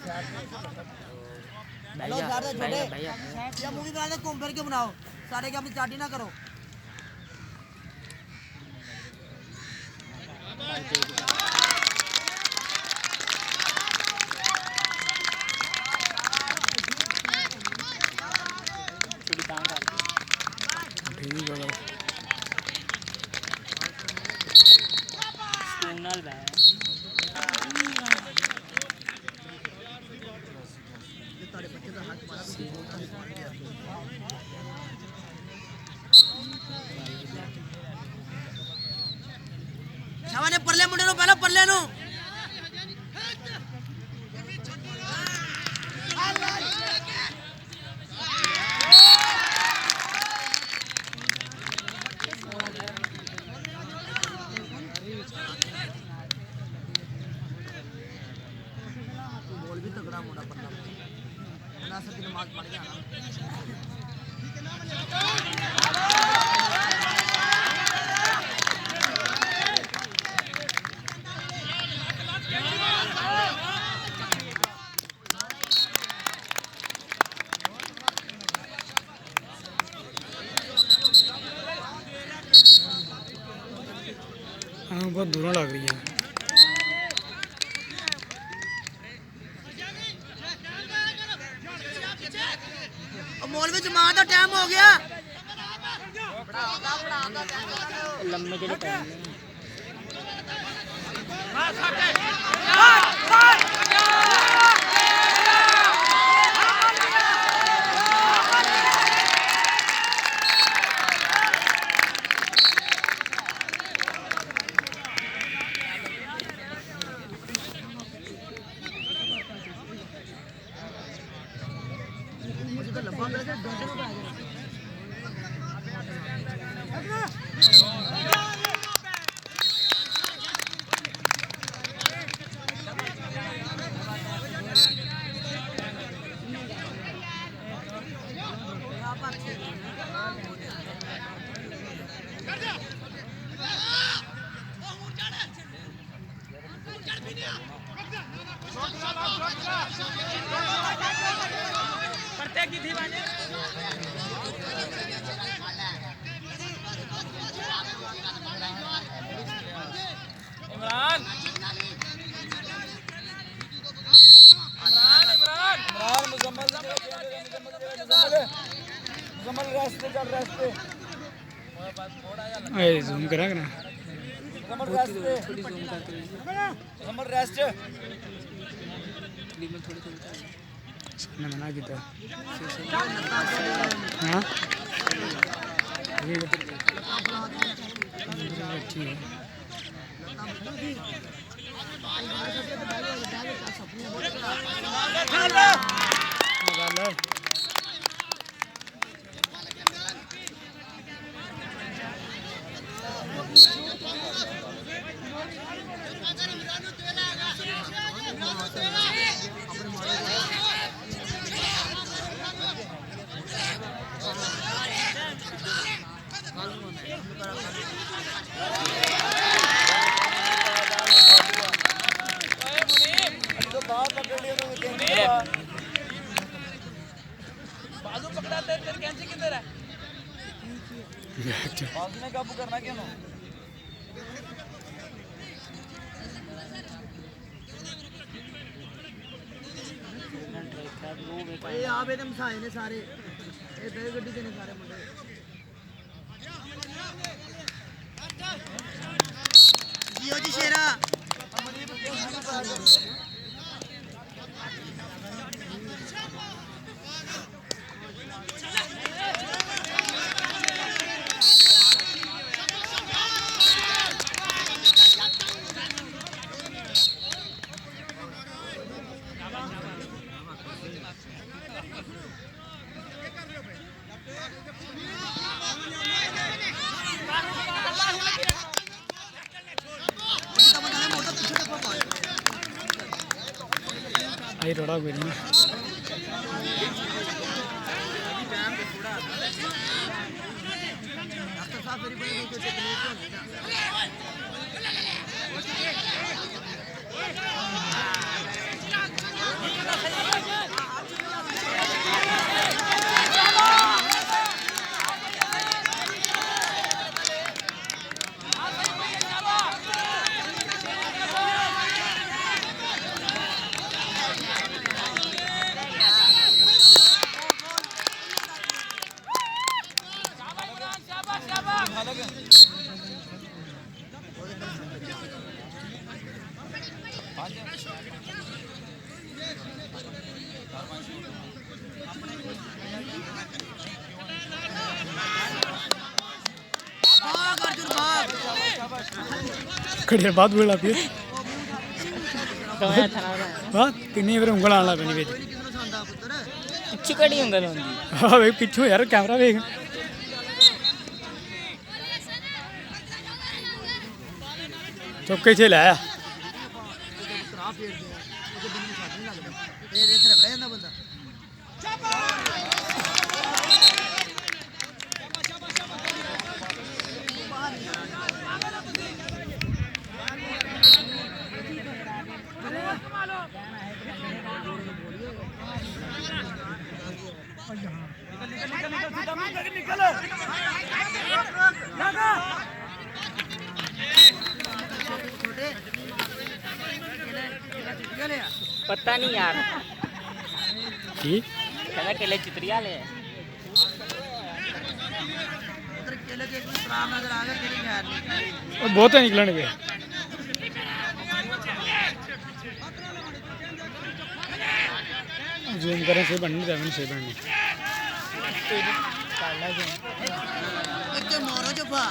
hello सारे छोटे या मूवी बनाते घूम फिर के बनाओ सारे के अपनी चाटी ना करो शाबाश परले मुंडे नु पहले परले नु बोल भी तगड़ा मुंडा परला ना सब नमाज पढ़ के आना हाँ बहुत दूर लग रही है मौलवी जमात का टाइम हो गया लम्बे के लिए प्रत्येक की थी बाने इमरान मुकम्मल रास्ते चल रास्ते जूम करा ना थोड़ी जूम करते मुकम्मल रेस्ट ने मना किया हाँ ठीक है बाजू पकड़ा तेरे कैंची किधर है बाजू में काबू करना क्यों ना ये आप एकदम साए ने सारे ये बे गड्डी दे ने सारे मुंडे जियो जी शेरा आई रोड़ा कोई नहीं ਘੜੀ ਬਾਅਦ ਬੋਲਾ ਪਈ तो मैं था ना ਹਾਂ ਕਿੰਨੀ ਵਾਰ ਉਂਗਲਾਂ ਲਾ ਪੈਣੀ ਵਿੱਚ ਕਿਸ ਨੂੰ ਸੰਦਾ ਪੁੱਤਰ पिछू कड़ी उंगल होंगी ਹਾਂ ਵੇਖ ਪਿੱਛੋਂ ਯਾਰ ਕੈਮਰਾ ਵੇਖ ਚੁੱਕੇ ਛੇ ਲੈ ਆ ਤਰਾ ਫੇਰਦੇ ਆ ਉਹਦੇ ਬਿੰਨੀ ਛੱਡ ਨਹੀਂ ਲੱਗਦਾ ਇਹ ਇੱਥੇ ਰਗੜਿਆ ਜਾਂਦਾ ਬੰਦਾ पता नहीं यार ਕੀ कहना केले चित्रिया ले ਉਧਰ ਕੇਲੇ ਦੇ ਇੱਕ ਖਰਾਬ ਨਜ਼ਰ ਆ ਗਿਆ ਤੇਰੀ ਖੈਰ ਨਹੀਂ ਉਹ ਬਹੁਤੇ ਨਿਕਲਣਗੇ ਜ਼ੂਮ ਕਰਾਂ ਸੇ ਬਣਨੀ ਤਾਂ ਸੇ ਬਣਨੀ ਇੱਥੇ ਮਾਰੋ ਜਫਾ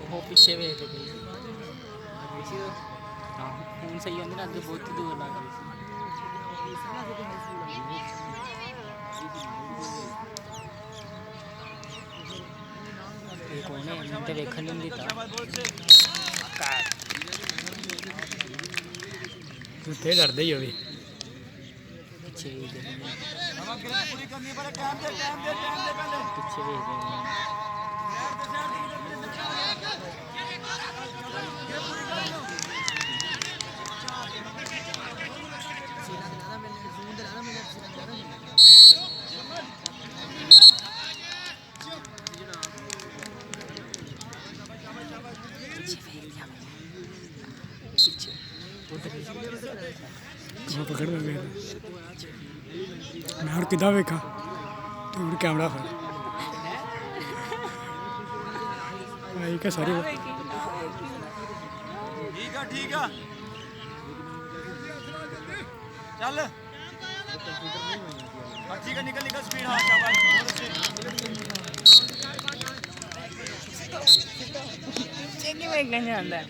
वो पीछे वे थे गई हाँ फोन सही होंगे ना अगे बहुत ही दूर लग रही एक होने मैं तो देखा नहीं देता ਤੂੰ ਤੇ ਡਰਦਾ ਹੀ ਹੋਵੇ पीछे वे दे पीछे वे दे ਮੈਂ ਪਕੜ ਮੈਂ ਹੁਣ ਕਿੱਦਾਂ ਵੇਖਾਂ ਤੂੰ ਹੁਣ ਕੈਮਰਾ ਫੜ ਆਈ ਕਿ ਸਾਰੀ ਠੀਕ ਆ ਚੱਲ ਠੀਕ ਆ ਨਿਕਲ ਸਪੀਡ ਹਾਂ ਸ਼ਾਬਾਸ਼ चेंगी में गंज आंदा है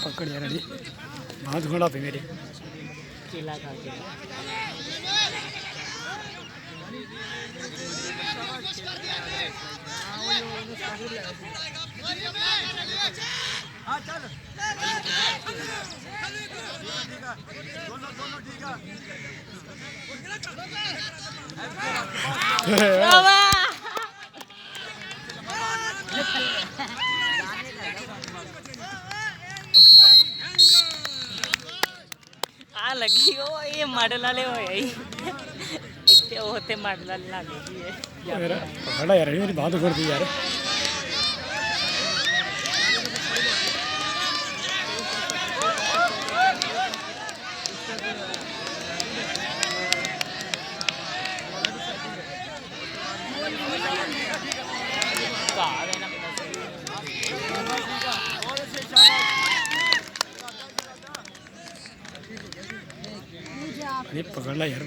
पकड़ जा रही हाथ घोड़ा पे मेरे केला खा के हाँ चल दोनों ठीक है आ ਲੱਗੀ ਉਹ ਇਹ ਮਾਡਲ ਵਾਲੇ ਹੋਏ ਹੀ ਇੱਥੇ ਉਹ ਤੇ ਮਾਡਲ ਵਾਲੇ ਲੱਗੇ ਸੀ ਇਹ ਯਾਰ ਪਕੜ ਯਾਰ ਮੇਰੀ ਬਾਹ ਦੁਖਦੀ ਯਾਰ ਘਾਹ ਹੈ ਨਾ ये पकड़ ला यार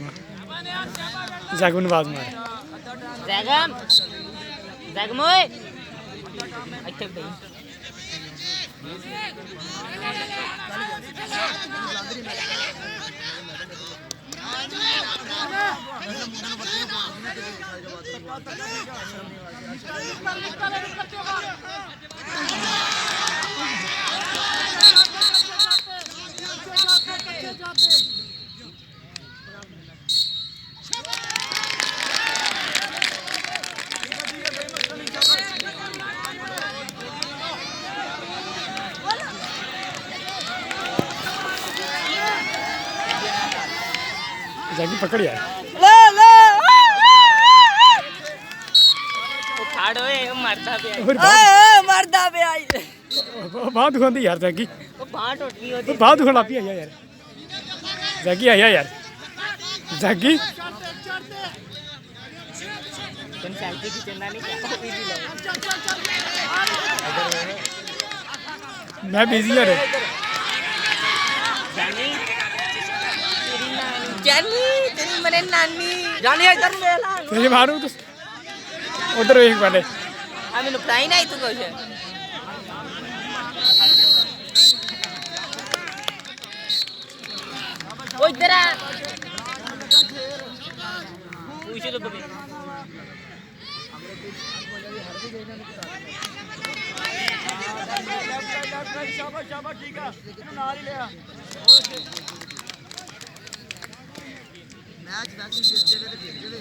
जागो ने आवाज मार जगम जगमोय ਇੱਥੇ ਬਈ जागी पकड़ यार ले ले ਉਠਾੜ ਓਏ ਉਹ ਮਰਦਾ ਪਿਆ ਓਏ ਮਰਦਾ ਪਿਆ बाह दुखांदी यार जागी ਉਹ ਬਾਹ ਟੁੱਟ ਗਈ ਉਹਦੀ बाह दुखन लग पई आया यार जागी आया यार जागी ਤੈਨੂੰ ਸੈਲਫੀ ਖਿੱਚਣਾ ਨਹੀਂ ਕਿਹਾ ਉਹ ਵੀ ਦੀ ਲੈ मैं बिजी यार ਜਾਨੀ ਤੇਰੀ ਨਾਨੀ ਜਾਨੀ ਤੇਰੀ ਮੇਰੇ ਨਾਨੀ ਜਾਨੀ ਇੱਧਰ ਨੂੰ ਵੇਖ ਲਾ तेरे मारू तो उधर एक वाले ਆ ਮੈਨੂੰ ਪਤਾ ਹੀ ਨਹੀਂ ਤੂੰ ਕੁਛ ਉਹ ਇੱਧਰ ਆ ਪੁੱਛ ਲੋ ਬਈ ਸ਼ਾਬਾਸ਼ ਠੀਕ ਆ ਇਹਨੂੰ ਨਾਲ ਹੀ ਲਿਆ ਮੈਚ ਵੈਸੇ ਜਿਸ ਜਗ੍ਹਾ ਤੇ ਜਿੱਤ ਜਵੇ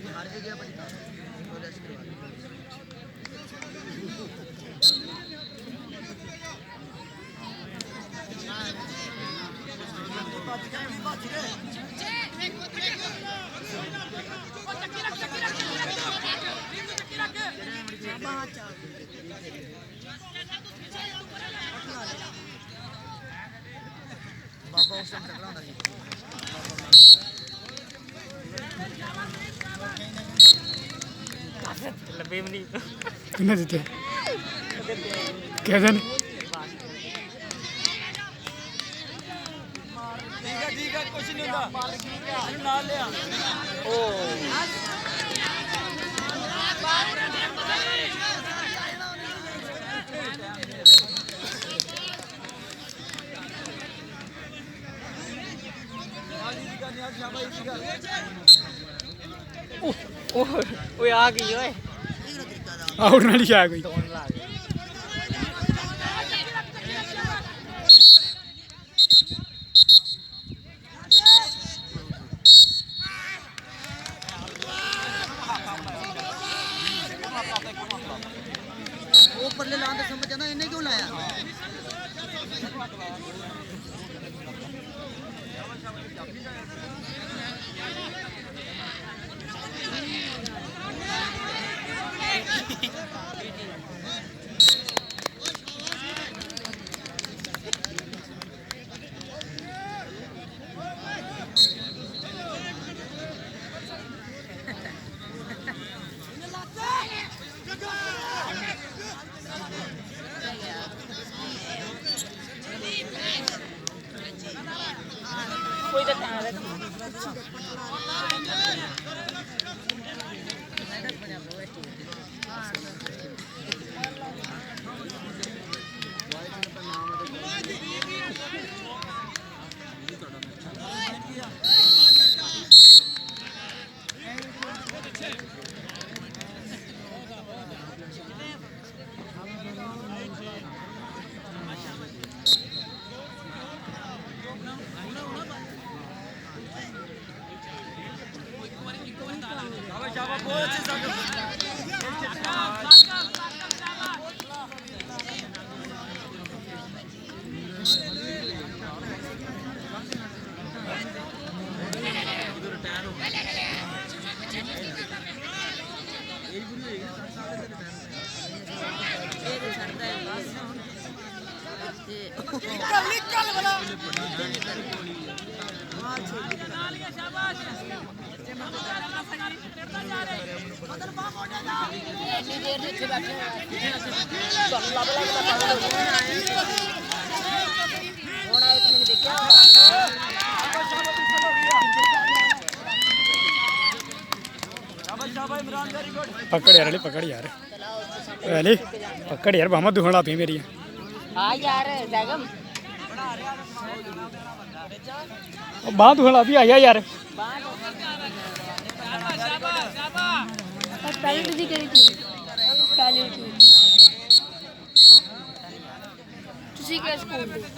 ਹਰ ਜਗ੍ਹਾ ਪਰ ਜਿੱਤਾ ਉਹ ਰੈਸਟ ਕਰਵਾ ਬਾਬਾ ਉਸ ਟਾਈਮ ਤਕੜਾ ਹੁੰਦਾ ਸੀ ਲੱਭੇ ਵੀ ਨਹੀਂ किन्ने जीते कैसे ने ਠੀਕ ਆ ਕੁਛ ਨਹੀਂ ਹੁੰਦਾ ਇਹਨੂੰ ਨਾਲ ਲਿਆ ਓਏ ਆ ਗਈ ਓਏ आउट ना लिखा कोई ਟੋਨ ਲਾ ਗਈ ਉਹ ਪਰਲੇ ਲਾਂ ਤੇ ਸਮਝ ਜਾਂਦਾ ਇਹਨੇ ਕਿਉਂ ਲਾਇਆ ਕੋਈ ਤਾਂ ਤਾਂ ਰੱਖ शाबाश बहुत अच्छे पकड़ यार अली पकड़ यार अली पकड़ यार बामा दुखन लग पई मेरी हाँ यार जगम बाह दुखन लग पई आया यार पहले तुझी करी थी पहले तुझी क्या स्कूल